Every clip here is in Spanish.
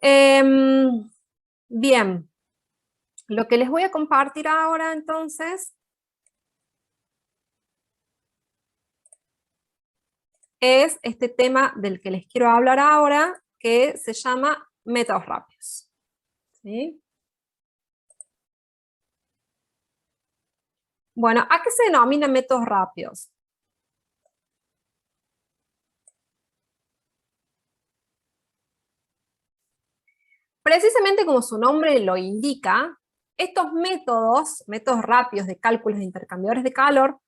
Em, Bien, lo que les voy a compartir ahora entonces es este tema del que les quiero hablar ahora, que se llama métodos rápidos. ¿Sí? Bueno, ¿a qué se denomina métodos rápidos? Precisamente como su nombre lo indica, estos métodos rápidos de cálculos de intercambiadores de calor,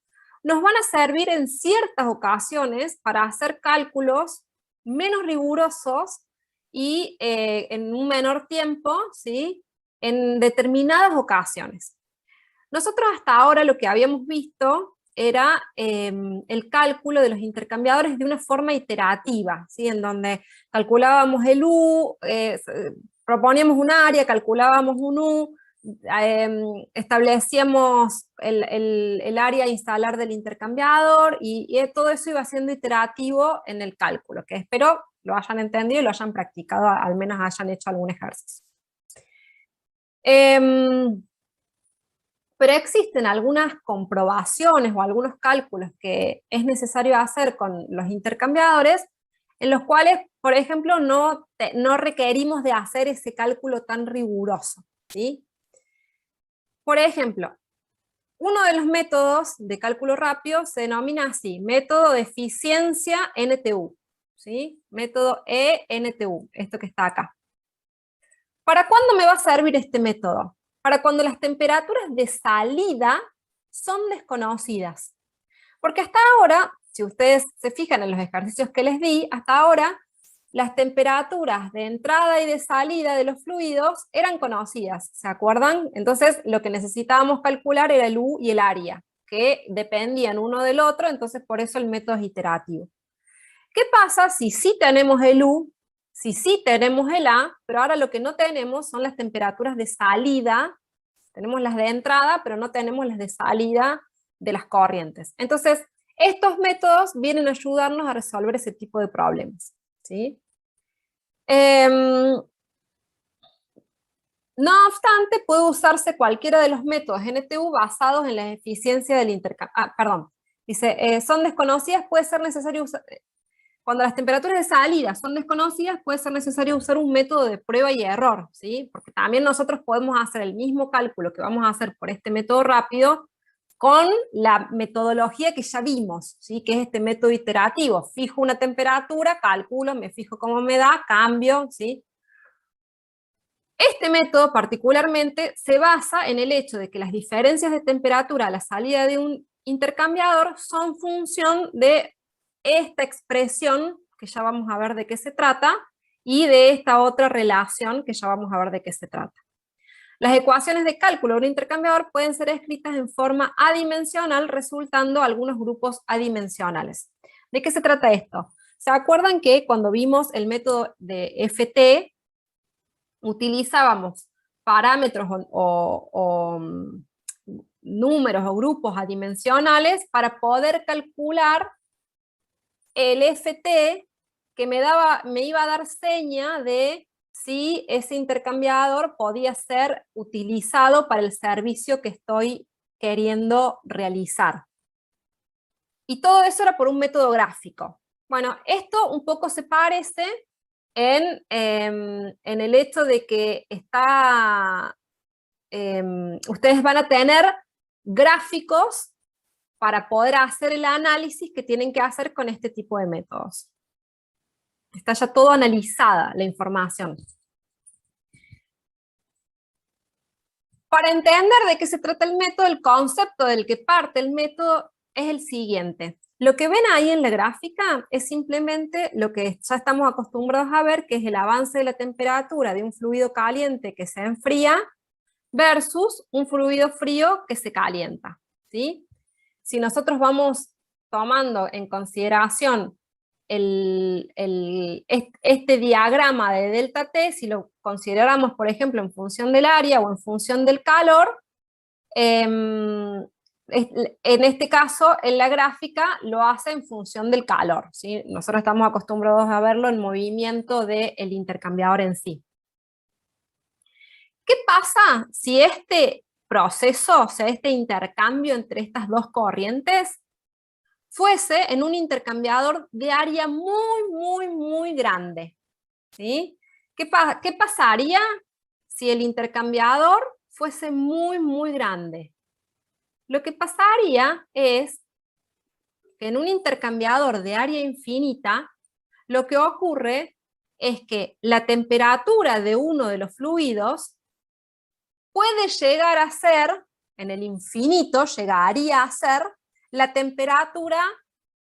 nos van a servir en ciertas ocasiones para hacer cálculos menos rigurosos y en un menor tiempo, ¿sí? En determinadas ocasiones. Nosotros hasta ahora lo que habíamos visto era el cálculo de los intercambiadores de una forma iterativa, ¿sí? En donde calculábamos el U, proponíamos un área, calculábamos un U, establecíamos el área a instalar del intercambiador y todo eso iba siendo iterativo en el cálculo, que espero lo hayan entendido y lo hayan practicado, al menos hayan hecho algún ejercicio. Pero existen algunas comprobaciones o algunos cálculos que es necesario hacer con los intercambiadores, en los cuales, por ejemplo, no requerimos de hacer ese cálculo tan riguroso, ¿sí? Por ejemplo, uno de los métodos de cálculo rápido se denomina así, método de eficiencia NTU, ¿sí? Método ENTU, esto que está acá. ¿Para cuándo me va a servir este método? Para cuando las temperaturas de salida son desconocidas. Porque hasta ahora, si ustedes se fijan en los ejercicios que les di, hasta ahora las temperaturas de entrada y de salida de los fluidos eran conocidas, ¿se acuerdan? Entonces lo que necesitábamos calcular era el U y el área, que dependían uno del otro, entonces por eso el método es iterativo. ¿Qué pasa si sí tenemos el U, si sí tenemos el A, pero ahora lo que no tenemos son las temperaturas de salida? Tenemos las de entrada, pero no tenemos las de salida de las corrientes. Entonces, estos métodos vienen a ayudarnos a resolver ese tipo de problemas, ¿sí? No obstante, puede usarse cualquiera de los métodos NTU basados en la eficiencia del intercambio. Perdón. Dice, son desconocidas, puede ser necesario usar... Cuando las temperaturas de salida son desconocidas, puede ser necesario usar un método de prueba y error, ¿sí? Porque también nosotros podemos hacer el mismo cálculo que vamos a hacer por este método rápido con la metodología que ya vimos, ¿sí? Que es este método iterativo. Fijo una temperatura, calculo, me fijo cómo me da, cambio, ¿sí? Este método particularmente se basa en el hecho de que las diferencias de temperatura a la salida de un intercambiador son función de esta expresión, que ya vamos a ver de qué se trata, y de esta otra relación, que ya vamos a ver de qué se trata. Las ecuaciones de cálculo de un intercambiador pueden ser escritas en forma adimensional, resultando algunos grupos adimensionales. ¿De qué se trata esto? ¿Se acuerdan que cuando vimos el método de FT, utilizábamos parámetros números o grupos adimensionales para poder calcular el FT que me iba a dar seña de si ese intercambiador podía ser utilizado para el servicio que estoy queriendo realizar? Y todo eso era por un método gráfico. Bueno, esto un poco se parece en el hecho de que ustedes van a tener gráficos para poder hacer el análisis que tienen que hacer con este tipo de métodos. Está ya todo analizada la información. Para entender de qué se trata el método, el concepto del que parte el método es el siguiente. Lo que ven ahí en la gráfica es simplemente lo que ya estamos acostumbrados a ver, que es el avance de la temperatura de un fluido caliente que se enfría versus un fluido frío que se calienta, ¿sí? Si nosotros vamos tomando en consideración este diagrama de delta T, si lo consideramos, por ejemplo, en función del área o en función del calor, en este caso, en la gráfica lo hace en función del calor, ¿sí? Nosotros estamos acostumbrados a verlo en movimiento del intercambiador en sí. ¿Qué pasa si este proceso, o sea, este intercambio entre estas dos corrientes, fuese en un intercambiador de área muy grande? ¿Sí? ¿Qué pasaría si el intercambiador fuese muy grande? Lo que pasaría es que en un intercambiador de área infinita, lo que ocurre es que la temperatura de uno de los fluidos puede llegar a ser, en el infinito, llegaría a ser la temperatura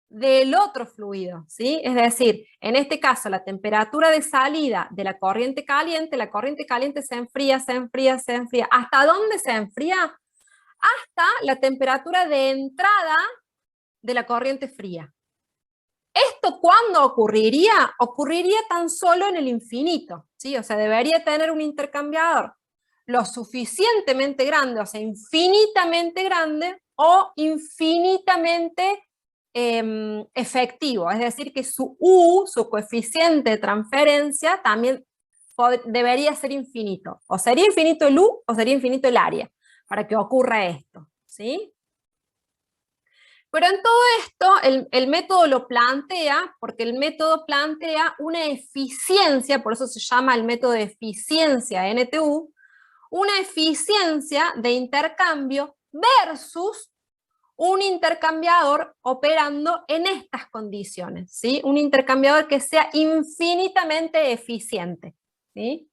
del otro fluido, ¿sí? Es decir, en este caso, la temperatura de salida de la corriente caliente se enfría, se enfría, se enfría. ¿Hasta dónde se enfría? Hasta la temperatura de entrada de la corriente fría. ¿Esto cuándo ocurriría? Ocurriría tan solo en el infinito, ¿sí? O sea, debería tener un intercambiador lo suficientemente grande, o sea, infinitamente grande o infinitamente efectivo, es decir, que su U, su coeficiente de transferencia, también debería ser infinito. O sería infinito el U o sería infinito el área, para que ocurra esto, ¿sí? Pero en todo esto, el método lo plantea, porque el método plantea una eficiencia, por eso se llama el método de eficiencia NTU, una eficiencia de intercambio versus un intercambiador operando en estas condiciones, ¿sí? Un intercambiador que sea infinitamente eficiente, ¿sí?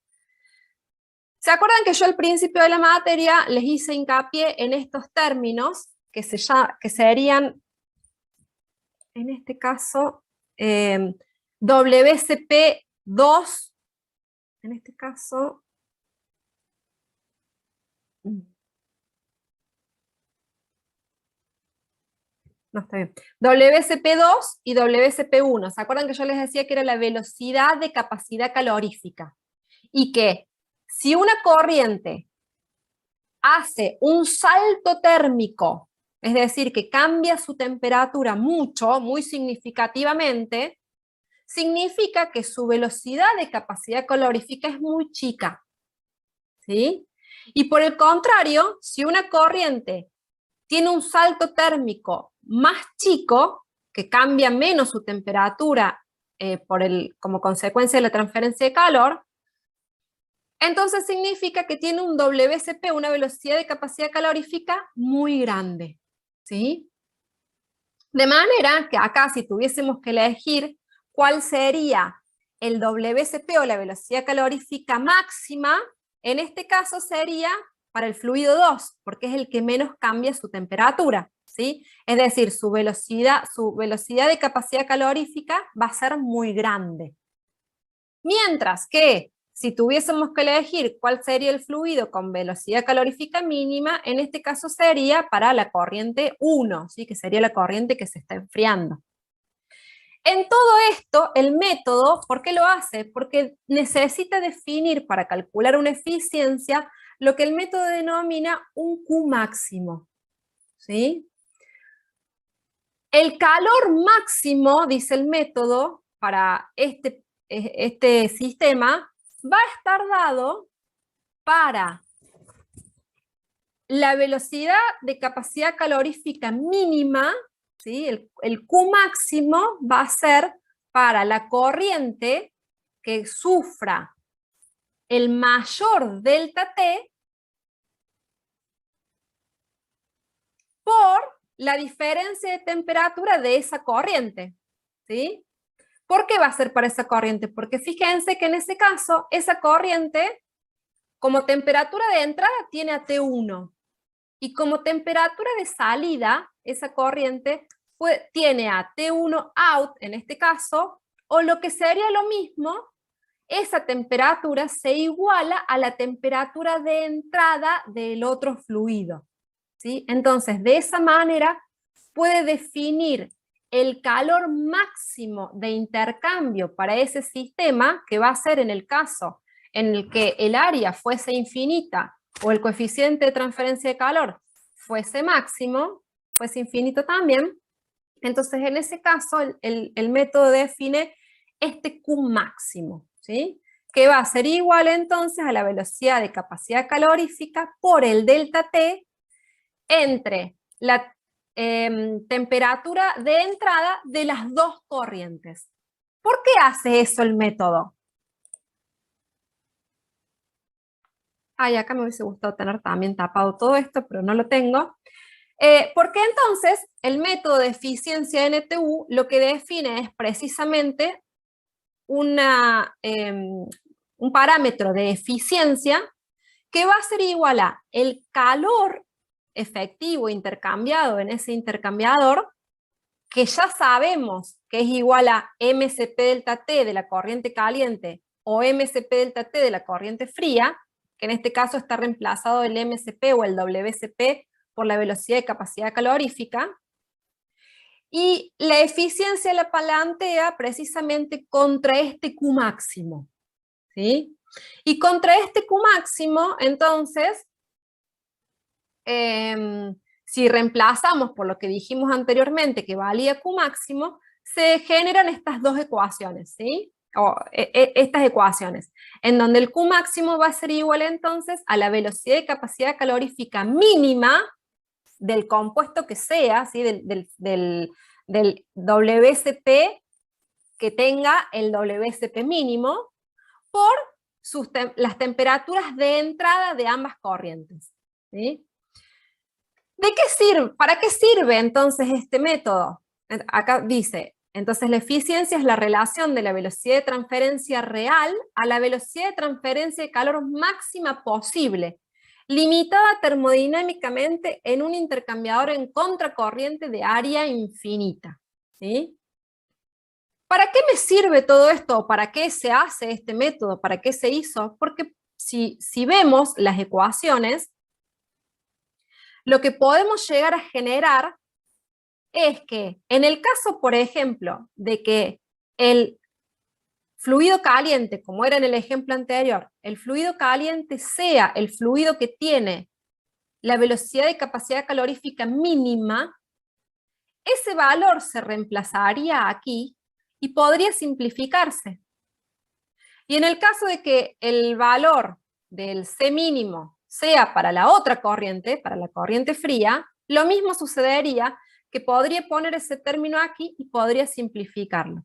¿Se acuerdan que yo al principio de la materia les hice hincapié en estos términos que serían, en este caso, WCP2, en este caso, no está bien, WCP2 y WCP1. ¿Se acuerdan que yo les decía que era la velocidad de capacidad calorífica? Y que si una corriente hace un salto térmico, es decir, que cambia su temperatura mucho, muy significativamente, significa que su velocidad de capacidad calorífica es muy chica, ¿sí? Y por el contrario, si una corriente tiene un salto térmico más chico, que cambia menos su temperatura como consecuencia de la transferencia de calor, entonces significa que tiene un WCP, una velocidad de capacidad calorífica muy grande, ¿sí? De manera que acá, si tuviésemos que elegir cuál sería el WCP o la velocidad calorífica máxima, en este caso sería para el fluido 2, porque es el que menos cambia su temperatura, ¿sí? Es decir, su velocidad de capacidad calorífica va a ser muy grande. Mientras que si tuviésemos que elegir cuál sería el fluido con velocidad calorífica mínima, en este caso sería para la corriente 1, ¿sí? Que sería la corriente que se está enfriando. En todo esto, el método, ¿por qué lo hace? Porque necesita definir para calcular una eficiencia lo que el método denomina un Q máximo, ¿sí? El calor máximo, dice el método, para este sistema, va a estar dado para la velocidad de capacidad calorífica mínima, ¿sí? El Q máximo va a ser para la corriente que sufra el mayor delta T por la diferencia de temperatura de esa corriente, ¿sí? ¿Por qué va a ser para esa corriente? Porque fíjense que en ese caso, esa corriente, como temperatura de entrada, tiene a T1, y como temperatura de salida, esa corriente tiene a T1 out, en este caso, o lo que sería lo mismo, esa temperatura se iguala a la temperatura de entrada del otro fluido, ¿sí? Entonces, de esa manera, puede definir el calor máximo de intercambio para ese sistema, que va a ser en el caso en el que el área fuese infinita o el coeficiente de transferencia de calor fuese máximo, fuese infinito también. Entonces, en ese caso, el método define este Q máximo, ¿sí? que va a ser igual entonces a la velocidad de capacidad calorífica por el delta T entre la temperatura de entrada de las dos corrientes. ¿Por qué hace eso el método? Ay, acá me hubiese gustado tener también tapado todo esto, pero no lo tengo. Porque entonces el método de eficiencia NTU lo que define es precisamente un parámetro de eficiencia que va a ser igual a el calor efectivo intercambiado en ese intercambiador, que ya sabemos que es igual a MCP delta T de la corriente caliente o MCP delta T de la corriente fría, que en este caso está reemplazado el MCP o el WCP por la velocidad de capacidad calorífica, y la eficiencia la plantea precisamente contra este Q máximo, ¿sí? Y contra este Q máximo, entonces, si reemplazamos por lo que dijimos anteriormente, que valía Q máximo, se generan estas dos ecuaciones, ¿sí? O estas ecuaciones, en donde el Q máximo va a ser igual entonces a la velocidad de capacidad calorífica mínima del compuesto que sea, ¿sí? del WCP que tenga el WCP mínimo, por las temperaturas de entrada de ambas corrientes, ¿sí? ¿De qué sirve? ¿Para qué sirve entonces este método? Acá dice, entonces la eficiencia es la relación de la velocidad de transferencia real a la velocidad de transferencia de calor máxima posible, limitada termodinámicamente en un intercambiador en contracorriente de área infinita, ¿sí? ¿Para qué me sirve todo esto? ¿Para qué se hace este método? ¿Para qué se hizo? Porque si vemos las ecuaciones, lo que podemos llegar a generar es que en el caso, por ejemplo, de que el fluido caliente, como era en el ejemplo anterior, el fluido caliente sea el fluido que tiene la velocidad de capacidad calorífica mínima, ese valor se reemplazaría aquí y podría simplificarse. Y en el caso de que el valor del C mínimo sea para la otra corriente, para la corriente fría, lo mismo sucedería, que podría poner ese término aquí y podría simplificarlo.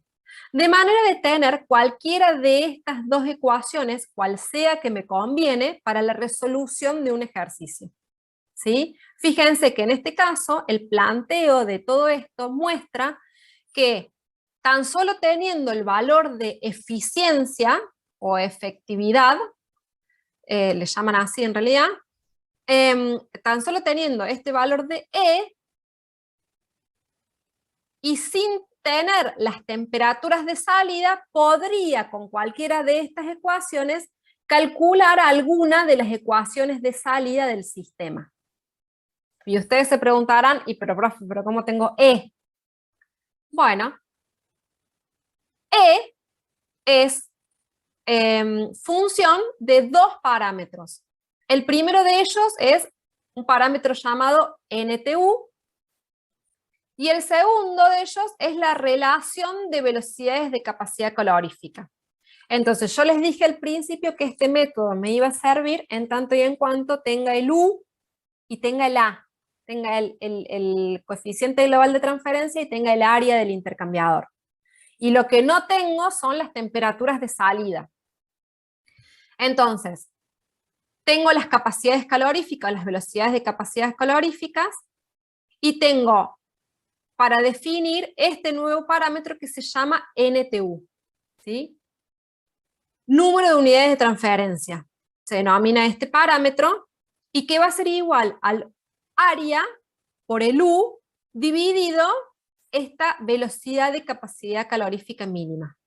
De manera de tener cualquiera de estas dos ecuaciones, cual sea que me conviene, para la resolución de un ejercicio, ¿sí? Fíjense que en este caso el planteo de todo esto muestra que tan solo teniendo el valor de eficiencia o efectividad, le llaman así en realidad, tan solo teniendo este valor de E y sin tener las temperaturas de salida, podría con cualquiera de estas ecuaciones calcular alguna de las ecuaciones de salida del sistema. Y ustedes se preguntarán, pero profe, ¿pero cómo tengo E? Bueno, E es función de dos parámetros. El primero de ellos es un parámetro llamado NTU, y el segundo de ellos es la relación de velocidades de capacidad calorífica. Entonces yo les dije al principio que este método me iba a servir en tanto y en cuanto tenga el U y tenga el A, tenga el coeficiente global de transferencia y tenga el área del intercambiador. Y lo que no tengo son las temperaturas de salida. Entonces, tengo las capacidades caloríficas, las velocidades de capacidades caloríficas, y tengo para definir este nuevo parámetro que se llama NTU, ¿sí? Número de unidades de transferencia. Se denomina este parámetro, y que va a ser igual al área por el U dividido esta velocidad de capacidad calorífica mínima.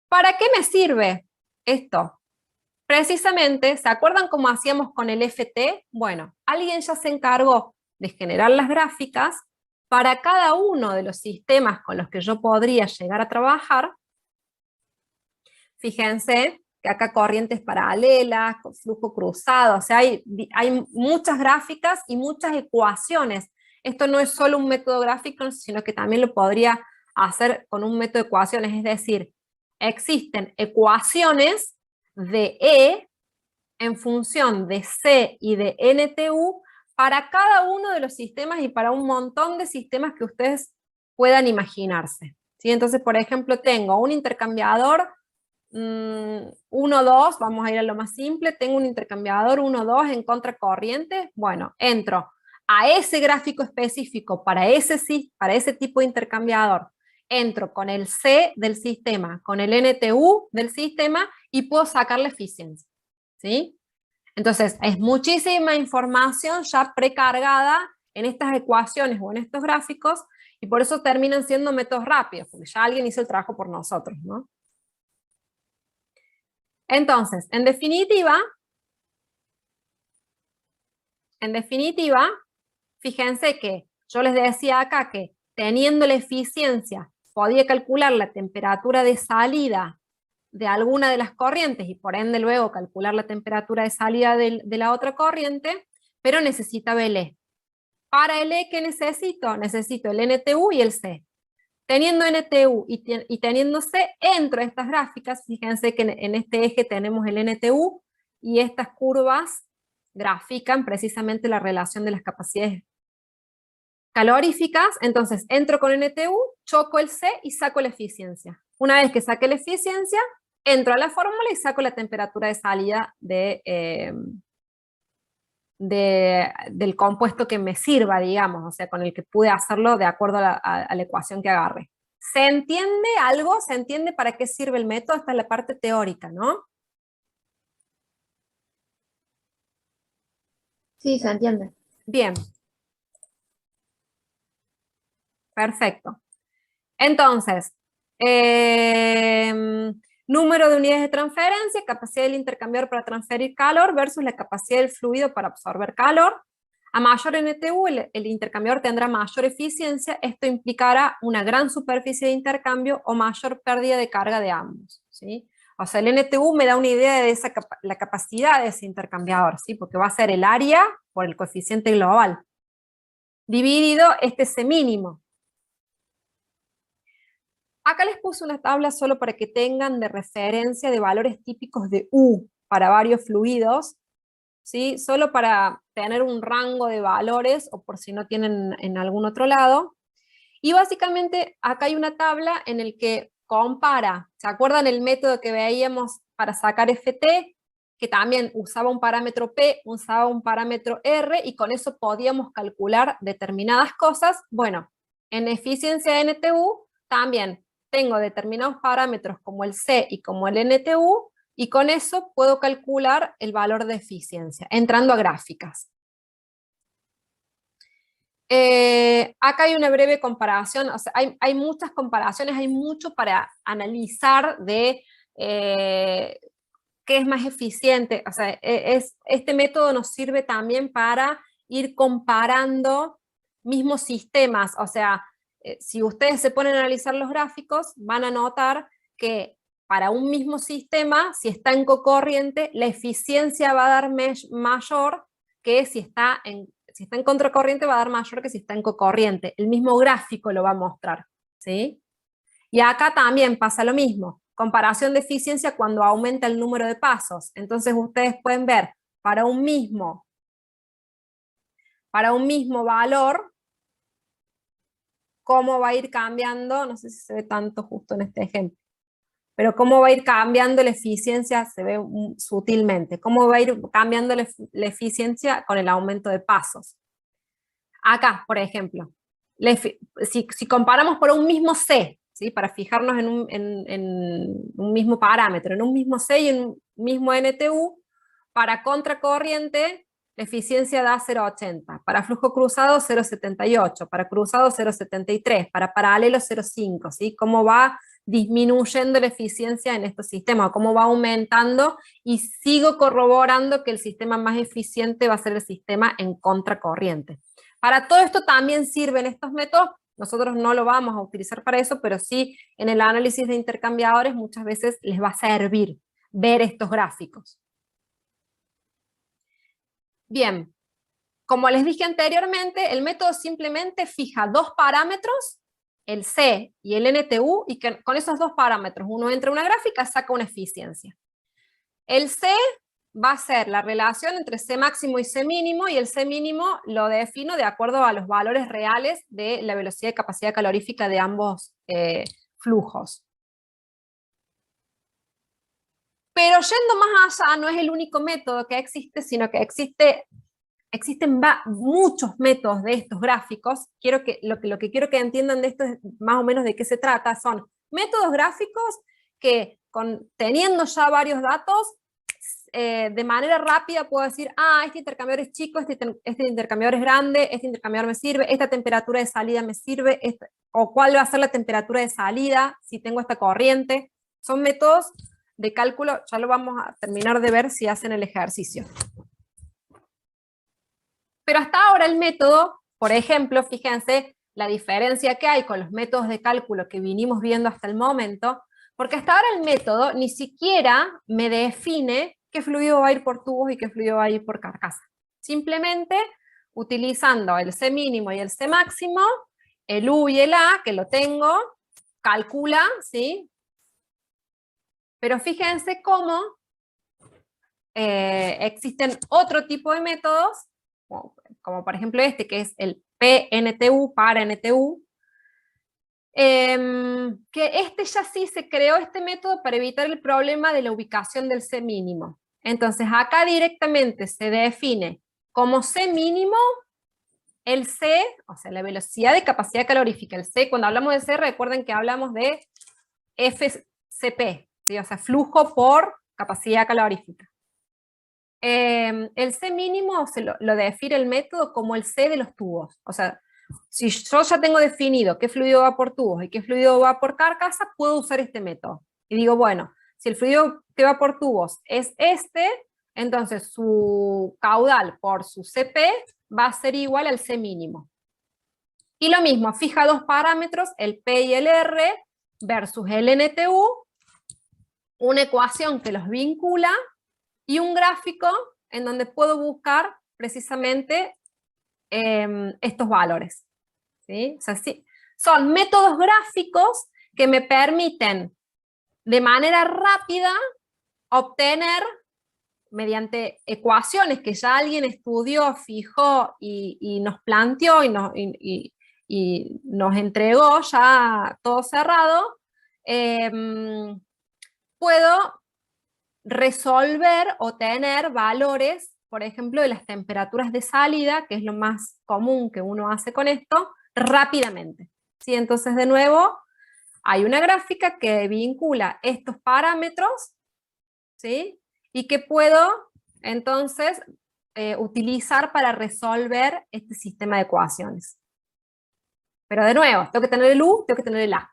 ¿Para qué me sirve esto? Precisamente, ¿se acuerdan cómo hacíamos con el FT? Bueno, alguien ya se encargó de generar las gráficas para cada uno de los sistemas con los que yo podría llegar a trabajar. Fíjense que acá corrientes paralelas, con flujo cruzado, o sea, hay muchas gráficas y muchas ecuaciones. Esto no es solo un método gráfico, sino que también lo podría hacer con un método de ecuaciones, es decir, existen ecuaciones de E en función de C y de NTU para cada uno de los sistemas y para un montón de sistemas que ustedes puedan imaginarse. ¿Sí? Entonces, por ejemplo, tengo un intercambiador 1, 2, vamos a ir a lo más simple, tengo un intercambiador 1, 2 en contracorriente, bueno, entro a ese gráfico específico para ese tipo de intercambiador, entro con el C del sistema, con el NTU del sistema y puedo sacar la eficiencia, ¿sí? Entonces, es muchísima información ya precargada en estas ecuaciones o en estos gráficos y por eso terminan siendo métodos rápidos, porque ya alguien hizo el trabajo por nosotros, ¿no? Entonces, en definitiva, fíjense que yo les decía acá que teniendo la eficiencia, podía calcular la temperatura de salida de alguna de las corrientes y por ende luego calcular la temperatura de salida de la otra corriente, pero necesitaba el E. Para el E, ¿qué necesito? Necesito el NTU y el C. Teniendo NTU y teniendo C, entro a estas gráficas, fíjense que en este eje tenemos el NTU y estas curvas grafican precisamente la relación de las capacidades caloríficas, entonces entro con NTU, choco el C y saco la eficiencia. Una vez que saque la eficiencia, entro a la fórmula y saco la temperatura de salida del compuesto que me sirva, digamos, o sea, con el que pude hacerlo de acuerdo a la ecuación que agarre. ¿Se entiende algo? ¿Se entiende para qué sirve el método? Esta es la parte teórica, ¿no? Sí, se entiende. Bien. Perfecto. Entonces, número de unidades de transferencia, capacidad del intercambiador para transferir calor versus la capacidad del fluido para absorber calor. A mayor NTU, el intercambiador tendrá mayor eficiencia. Esto implicará una gran superficie de intercambio o mayor pérdida de carga de ambos, ¿sí? O sea, el NTU me da una idea de la capacidad de ese intercambiador, ¿sí? Porque va a ser el área por el coeficiente global, dividido este C mínimo. Acá les puse una tabla solo para que tengan de referencia de valores típicos de U para varios fluidos, ¿sí? Solo para tener un rango de valores o por si no tienen en algún otro lado. Y básicamente acá hay una tabla en el que compara, ¿se acuerdan el método que veíamos para sacar FT? Que también usaba un parámetro P, usaba un parámetro R y con eso podíamos calcular determinadas cosas. Bueno, en eficiencia NTU también tengo determinados parámetros como el C y como el NTU y con eso puedo calcular el valor de eficiencia, entrando a gráficas. Acá hay una breve comparación, o sea, hay muchas comparaciones, hay mucho para analizar de qué es más eficiente. O sea, este método nos sirve también para ir comparando mismos sistemas. O sea, si ustedes se ponen a analizar los gráficos, van a notar que para un mismo sistema, si está en cocorriente, la eficiencia va a dar mayor que si está en contracorriente, va a dar mayor que si está en cocorriente. El mismo gráfico lo va a mostrar, ¿sí? Y acá también pasa lo mismo. Comparación de eficiencia cuando aumenta el número de pasos. Entonces ustedes pueden ver para un mismo valor cómo va a ir cambiando, no sé si se ve tanto justo en este ejemplo, pero cómo va a ir cambiando la eficiencia, se ve sutilmente, cómo va a ir cambiando la eficiencia con el aumento de pasos. Acá, por ejemplo, si comparamos por un mismo C, ¿sí? Para fijarnos en un mismo parámetro, en un mismo C y en un mismo NTU, para contracorriente la eficiencia da 0,80, para flujo cruzado 0,78, para cruzado 0,73, para paralelo 0,5, ¿sí? Cómo va disminuyendo la eficiencia en estos sistemas, cómo va aumentando, y sigo corroborando que el sistema más eficiente va a ser el sistema en contracorriente. Para todo esto también sirven estos métodos. Nosotros no lo vamos a utilizar para eso, pero sí en el análisis de intercambiadores muchas veces les va a servir ver estos gráficos. Bien, como les dije anteriormente, el método simplemente fija dos parámetros el C y el NTU, y que con esos dos parámetros uno entra en una gráfica, saca una eficiencia. El C va a ser la relación entre C máximo y C mínimo, y el C mínimo lo defino de acuerdo a los valores reales de la velocidad y capacidad calorífica de ambos flujos. Pero yendo más allá, no es el único método que existe, sino que existen muchos métodos de estos gráficos. Lo que quiero que entiendan de esto es más o menos de qué se trata. Son métodos gráficos que teniendo ya varios datos, de manera rápida puedo decir, este intercambiador es chico, este intercambiador es grande, este intercambiador me sirve, esta temperatura de salida me sirve, o cuál va a ser la temperatura de salida si tengo esta corriente. Son métodos de cálculo, ya lo vamos a terminar de ver si hacen el ejercicio. Pero hasta ahora el método, por ejemplo, fíjense la diferencia que hay con los métodos de cálculo que vinimos viendo hasta el momento, porque hasta ahora el método ni siquiera me define qué fluido va a ir por tubos y qué fluido va a ir por carcasa. Simplemente utilizando el C mínimo y el C máximo, el U y el A, que lo tengo, calcula, ¿sí? Pero fíjense cómo existen otro tipo de métodos, como por ejemplo este, que es el PNTU para NTU, que ya sí se creó este método para evitar el problema de la ubicación del C mínimo. Entonces acá directamente se define como C mínimo el C, o sea, la velocidad de capacidad calorífica. El C, cuando hablamos de C, recuerden que hablamos de FCP, ¿sí? O sea, flujo por capacidad calorífica. El C mínimo lo define el método como el C de los tubos. O sea, si yo ya tengo definido qué fluido va por tubos y qué fluido va por carcasa, puedo usar este método. Y digo, bueno, si el fluido que va por tubos es este, entonces su caudal por su CP va a ser igual al C mínimo. Y lo mismo, fija dos parámetros, el P y el R versus el NTU, una ecuación que los vincula y un gráfico en donde puedo buscar precisamente estos valores. ¿Sí? O sea, sí, son métodos gráficos que me permiten de manera rápida obtener, mediante ecuaciones que ya alguien estudió, fijó y nos planteó y nos entregó ya todo cerrado, puedo resolver o tener valores, por ejemplo, de las temperaturas de salida, que es lo más común que uno hace con esto, rápidamente. ¿Sí? Entonces, de nuevo, hay una gráfica que vincula estos parámetros, ¿sí? Y que puedo, entonces, utilizar para resolver este sistema de ecuaciones. Pero de nuevo, tengo que tener el U, tengo que tener el A.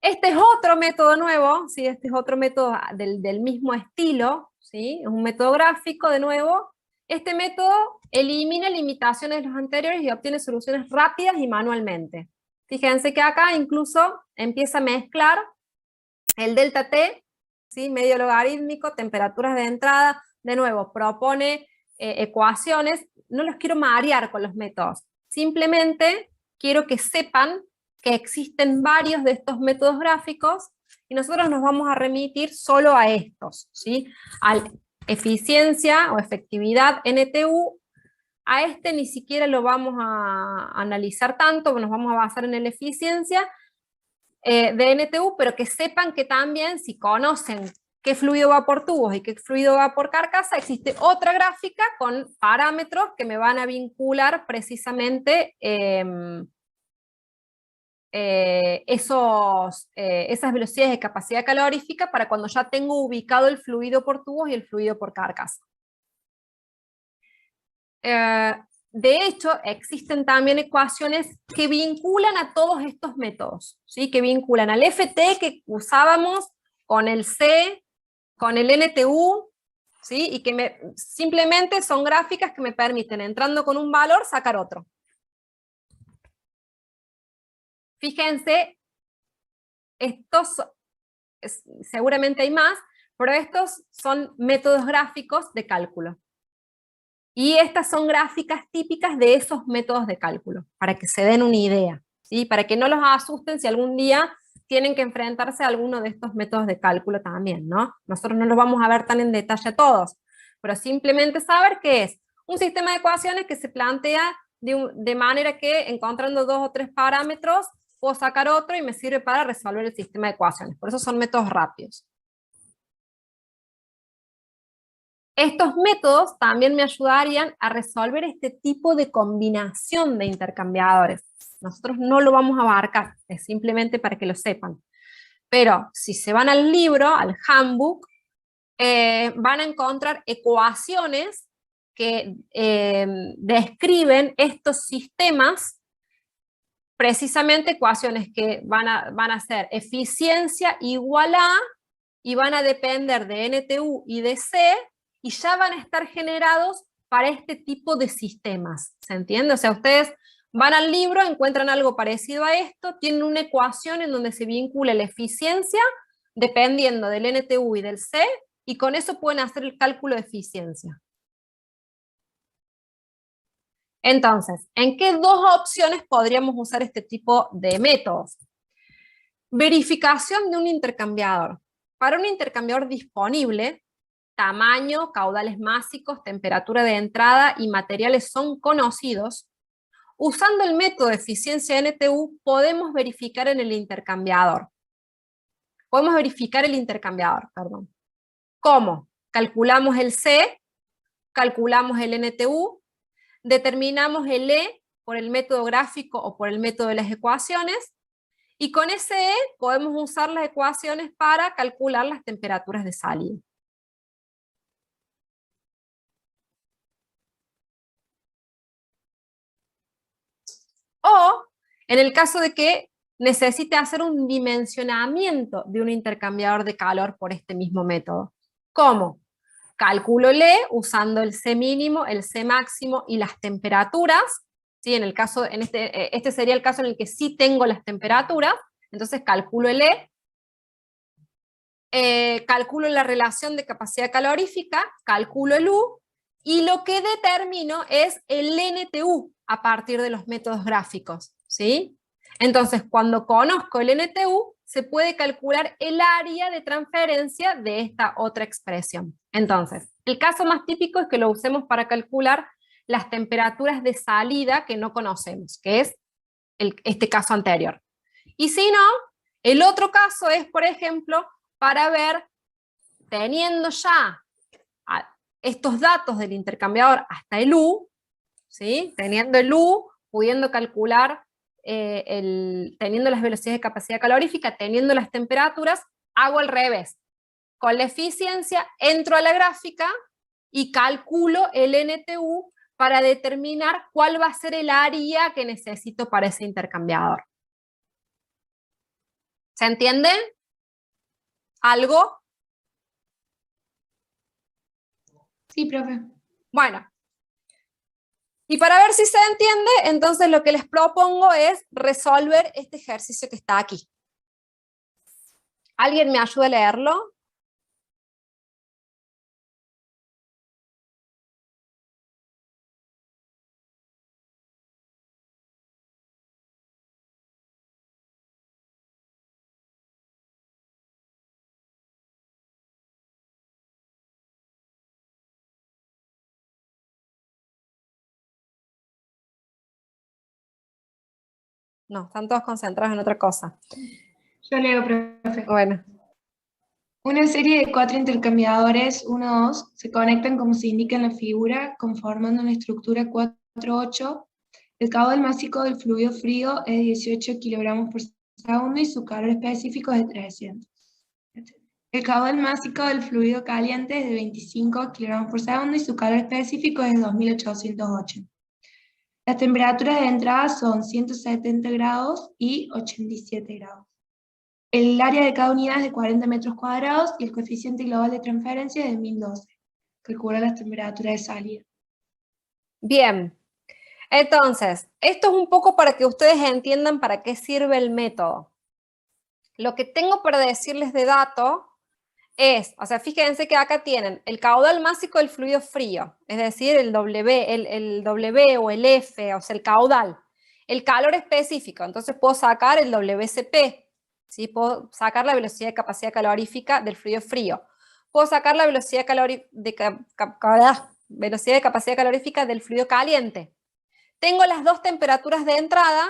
Este es otro método nuevo, ¿sí? Este es otro método del mismo estilo, ¿sí? Es un método gráfico, de nuevo. Este método elimina limitaciones de los anteriores y obtiene soluciones rápidas y manualmente. Fíjense que acá incluso empieza a mezclar el delta T, ¿sí? Medio logarítmico, temperaturas de entrada, de nuevo, propone ecuaciones. No los quiero marear con los métodos, simplemente quiero que sepan que existen varios de estos métodos gráficos y nosotros nos vamos a remitir solo a estos, ¿sí? A eficiencia o efectividad NTU, a este ni siquiera lo vamos a analizar tanto, nos vamos a basar en la eficiencia de NTU, pero que sepan que también si conocen qué fluido va por tubos y qué fluido va por carcasa, existe otra gráfica con parámetros que me van a vincular precisamente esas velocidades de capacidad calorífica para cuando ya tengo ubicado el fluido por tubos y el fluido por carcasa. De hecho, existen también ecuaciones que vinculan a todos estos métodos, ¿sí? Que vinculan al FT que usábamos con el C, con el NTU, ¿sí? Y que simplemente son gráficas que me permiten, entrando con un valor, sacar otro. Fíjense, seguramente hay más, pero estos son métodos gráficos de cálculo. Y estas son gráficas típicas de esos métodos de cálculo, para que se den una idea, ¿sí? Para que no los asusten si algún día tienen que enfrentarse a alguno de estos métodos de cálculo también, ¿no? Nosotros no los vamos a ver tan en detalle a todos, pero simplemente saber que es un sistema de ecuaciones que se plantea de manera que encontrando 2 o 3 parámetros puedo sacar otro y me sirve para resolver el sistema de ecuaciones. Por eso son métodos rápidos. Estos métodos también me ayudarían a resolver este tipo de combinación de intercambiadores. Nosotros no lo vamos a abarcar, es simplemente para que lo sepan. Pero si se van al libro, al handbook, van a encontrar ecuaciones que describen estos sistemas, precisamente ecuaciones que van a ser eficiencia igual a, y van a depender de NTU y de C, y ya van a estar generados para este tipo de sistemas, ¿se entiende? O sea, ustedes van al libro, encuentran algo parecido a esto, tienen una ecuación en donde se vincula la eficiencia dependiendo del NTU y del C, y con eso pueden hacer el cálculo de eficiencia. Entonces, ¿en qué dos opciones podríamos usar este tipo de métodos? Verificación de un intercambiador. Para un intercambiador disponible, tamaño, caudales másicos, temperatura de entrada y materiales son conocidos. Usando el método de eficiencia NTU, podemos verificar en el intercambiador. Perdón. ¿Cómo? Calculamos el C, calculamos el NTU, determinamos el E por el método gráfico o por el método de las ecuaciones, y con ese E podemos usar las ecuaciones para calcular las temperaturas de salida. O en el caso de que necesite hacer un dimensionamiento de un intercambiador de calor por este mismo método. ¿Cómo? Calculo el E usando el C mínimo, el C máximo y las temperaturas. ¿Sí? Este sería el caso en el que sí tengo las temperaturas. Entonces calculo el E, calculo la relación de capacidad calorífica, calculo el U, y lo que determino es el NTU a partir de los métodos gráficos, ¿sí? Entonces, cuando conozco el NTU, se puede calcular el área de transferencia de esta otra expresión. Entonces, el caso más típico es que lo usemos para calcular las temperaturas de salida que no conocemos, que es este caso anterior. Y si no, el otro caso es, por ejemplo, para ver, teniendo ya estos datos del intercambiador hasta el U, ¿sí? Teniendo el U, pudiendo calcular, teniendo las velocidades de capacidad calorífica, teniendo las temperaturas, hago al revés. Con la eficiencia entro a la gráfica y calculo el NTU para determinar cuál va a ser el área que necesito para ese intercambiador. ¿Se entiende? ¿Algo? Sí, profe. Bueno, y para ver si se entiende, entonces lo que les propongo es resolver este ejercicio que está aquí. ¿Alguien me ayuda a leerlo? No, están todos concentrados en otra cosa. Yo leo, profe. Bueno. Una serie de 4 intercambiadores 1-2 se conectan como se indica en la figura, conformando una estructura 4-8. El caudal másico del fluido frío es 18 kilogramos por segundo y su calor específico es de 300. El caudal másico del fluido caliente es de 25 kilogramos por segundo y su calor específico es de 2880. Las temperaturas de entrada son 170 grados y 87 grados. El área de cada unidad es de 40 metros cuadrados y el coeficiente global de transferencia es de 1012. Calcula las temperaturas de salida. Bien. Entonces, esto es un poco para que ustedes entiendan para qué sirve el método. Lo que tengo para decirles de dato es, o sea, fíjense que acá tienen el caudal másico del fluido frío, es decir, el W o el F, o sea, el caudal. el calor específico, entonces puedo sacar el WCP, ¿sí? Puedo sacar la velocidad de capacidad calorífica del fluido frío. Puedo sacar la velocidad de capacidad calorífica del fluido caliente. Tengo las dos temperaturas de entrada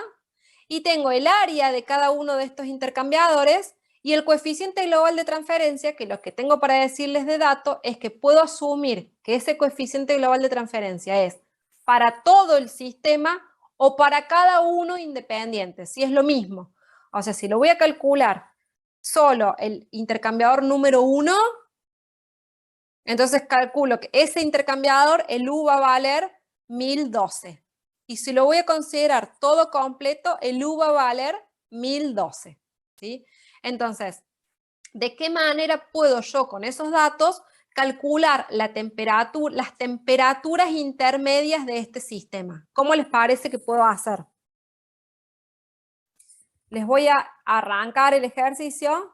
y tengo el área de cada uno de estos intercambiadores y el coeficiente global de transferencia, que lo que tengo para decirles de dato es que puedo asumir que ese coeficiente global de transferencia es para todo el sistema o para cada uno independiente, si es lo mismo. O sea, si lo voy a calcular solo el intercambiador número 1, entonces calculo que ese intercambiador, el U va a valer 1012. Y si lo voy a considerar todo completo, el U va a valer 1012. ¿Sí? Entonces, ¿de qué manera puedo yo con esos datos calcular las temperaturas intermedias de este sistema? ¿Cómo les parece que puedo hacer? Les voy a arrancar el ejercicio.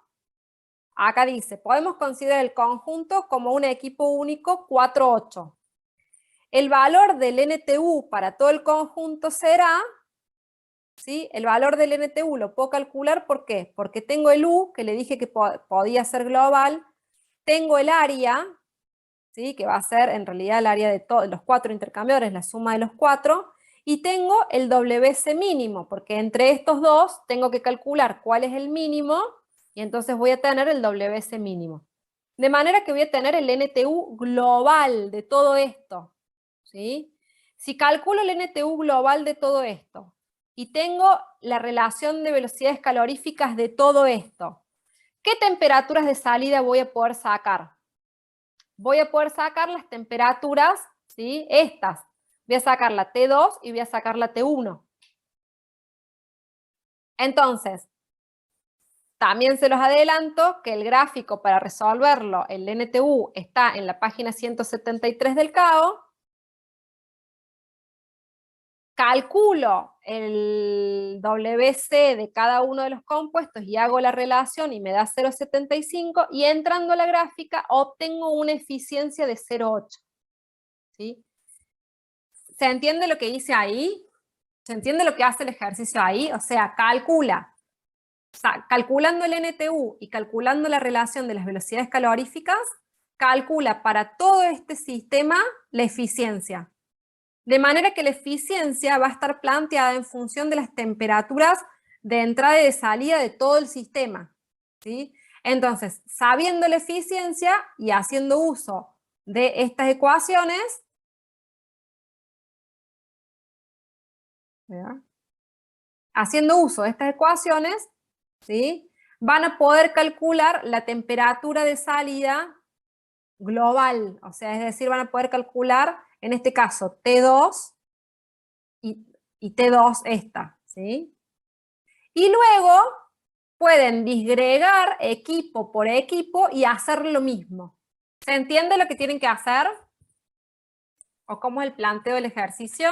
Acá dice, podemos considerar el conjunto como un equipo único 4,8. El valor del NTU para todo el conjunto será, ¿sí? El valor del NTU lo puedo calcular, ¿por qué? Porque tengo el U, que le dije que podía ser global, tengo el área, ¿sí? Que va a ser en realidad el área de los 4 intercambiadores, la suma de los 4, y tengo el WC mínimo, porque entre estos dos tengo que calcular cuál es el mínimo, y entonces voy a tener el WC mínimo. De manera que voy a tener el NTU global de todo esto, ¿sí? Si calculo el NTU global de todo esto y tengo la relación de velocidades caloríficas de todo esto, ¿qué temperaturas de salida voy a poder sacar? Voy a poder sacar las temperaturas, ¿sí? Estas. Voy a sacar la T2 y voy a sacar la T1. Entonces, también se los adelanto que el gráfico para resolverlo, el NTU, está en la página 173 del CAO. Calculo el WC de cada uno de los compuestos y hago la relación y me da 0,75 y entrando a la gráfica obtengo una eficiencia de 0,8. ¿Sí? ¿Se entiende lo que hice ahí? ¿Se entiende lo que hace el ejercicio ahí? O sea, calculando el NTU y calculando la relación de las velocidades caloríficas, calcula para todo este sistema la eficiencia. De manera que la eficiencia va a estar planteada en función de las temperaturas de entrada y de salida de todo el sistema. ¿Sí? Entonces, sabiendo la eficiencia y haciendo uso de estas ecuaciones, ¿sí? Van a poder calcular la temperatura de salida global, o sea, es decir, van a poder calcular, en este caso, T2 y T2 esta, ¿sí? Y luego pueden disgregar equipo por equipo y hacer lo mismo. ¿Se entiende lo que tienen que hacer? ¿O cómo es el planteo del ejercicio?